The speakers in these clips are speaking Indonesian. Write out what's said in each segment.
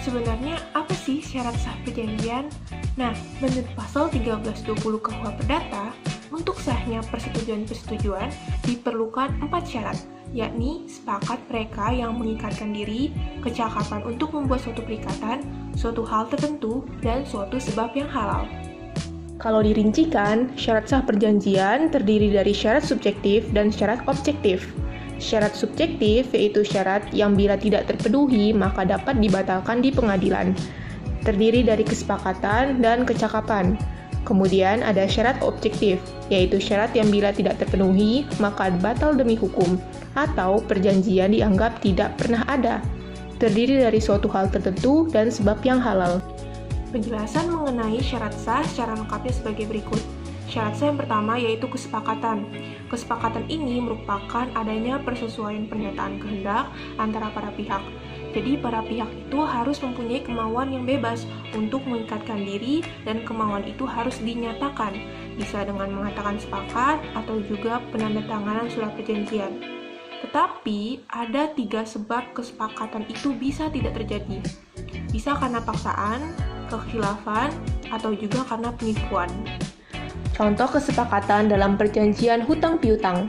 Sebenarnya apa sih syarat sah perjanjian? Nah, menurut pasal 1320 KUH Perdata, untuk sahnya persetujuan-persetujuan diperlukan 4 syarat, yakni sepakat mereka yang mengikatkan diri, kecakapan untuk membuat suatu perikatan, suatu hal tertentu, dan suatu sebab yang halal. Kalau dirincikan, syarat sah perjanjian terdiri dari syarat subjektif dan syarat objektif. Syarat subjektif yaitu syarat yang bila tidak terpenuhi maka dapat dibatalkan di pengadilan. Terdiri dari kesepakatan dan kecakapan. Kemudian ada syarat objektif, yaitu syarat yang bila tidak terpenuhi maka batal demi hukum atau perjanjian dianggap tidak pernah ada. Terdiri dari suatu hal tertentu dan sebab yang halal. Penjelasan mengenai syarat sah secara lengkapnya sebagai berikut. Syarat sah yang pertama yaitu kesepakatan. Kesepakatan ini merupakan adanya persesuaian pernyataan kehendak antara para pihak. Jadi para pihak itu harus mempunyai kemauan yang bebas untuk mengikatkan diri dan kemauan itu harus dinyatakan. Bisa dengan mengatakan sepakat atau juga penandatanganan surat perjanjian. Tetapi ada 3 sebab kesepakatan itu bisa tidak terjadi. Bisa karena paksaan, kekhilafan, atau juga karena penipuan. Contoh kesepakatan dalam perjanjian hutang piutang.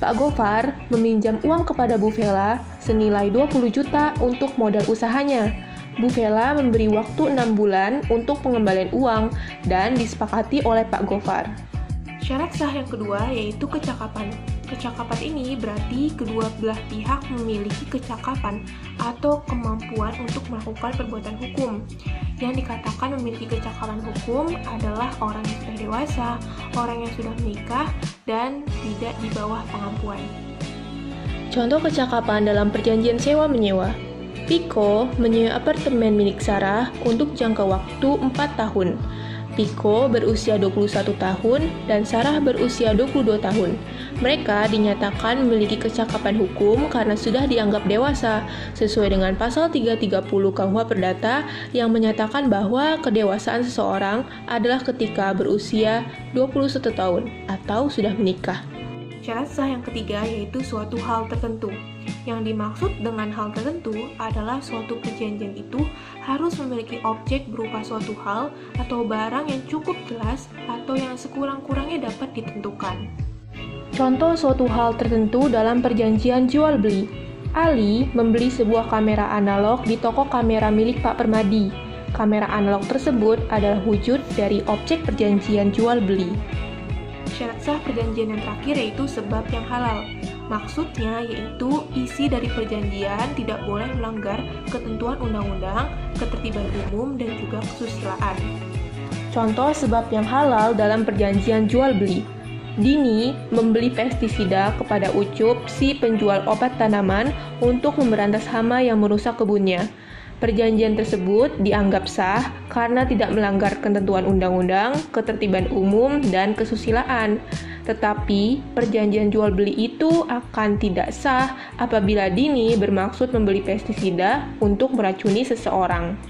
Pak Gofar meminjam uang kepada Bu Vela senilai 20 juta untuk modal usahanya. Bu Vela memberi waktu 6 bulan untuk pengembalian uang dan disepakati oleh Pak Gofar. Syarat sah yang kedua yaitu kecakapan. Kecakapan ini berarti kedua belah pihak memiliki kecakapan atau kemampuan untuk melakukan perbuatan hukum. Yang dikatakan memiliki kecakapan hukum adalah orang yang sudah dewasa, orang yang sudah menikah, dan tidak di bawah pengampuan. Contoh kecakapan dalam perjanjian sewa-menyewa. Piko menyewa apartemen milik Sarah untuk jangka waktu 4 tahun. Piko berusia 21 tahun dan Sarah berusia 22 tahun. Mereka dinyatakan memiliki kecakapan hukum karena sudah dianggap dewasa, sesuai dengan pasal 330 KUH Perdata yang menyatakan bahwa kedewasaan seseorang adalah ketika berusia 21 tahun atau sudah menikah. Syarat sah yang ketiga yaitu suatu hal tertentu. Yang dimaksud dengan hal tertentu adalah suatu perjanjian itu harus memiliki objek berupa suatu hal atau barang yang cukup jelas atau yang sekurang-kurangnya dapat ditentukan. Contoh suatu hal tertentu dalam perjanjian jual beli. Ali membeli sebuah kamera analog di toko kamera milik Pak Permadi. Kamera analog tersebut adalah wujud dari objek perjanjian jual beli. Syarat sah perjanjian yang terakhir yaitu sebab yang halal. Maksudnya yaitu isi dari perjanjian tidak boleh melanggar ketentuan undang-undang, ketertiban umum, dan juga kesusilaan. Contoh sebab yang halal dalam perjanjian jual beli. Dini membeli pestisida kepada Ucup, si penjual obat tanaman, untuk memberantas hama yang merusak kebunnya. Perjanjian tersebut dianggap sah karena tidak melanggar ketentuan undang-undang, ketertiban umum, dan kesusilaan. Tetapi, perjanjian jual beli itu akan tidak sah apabila Dini bermaksud membeli pestisida untuk meracuni seseorang.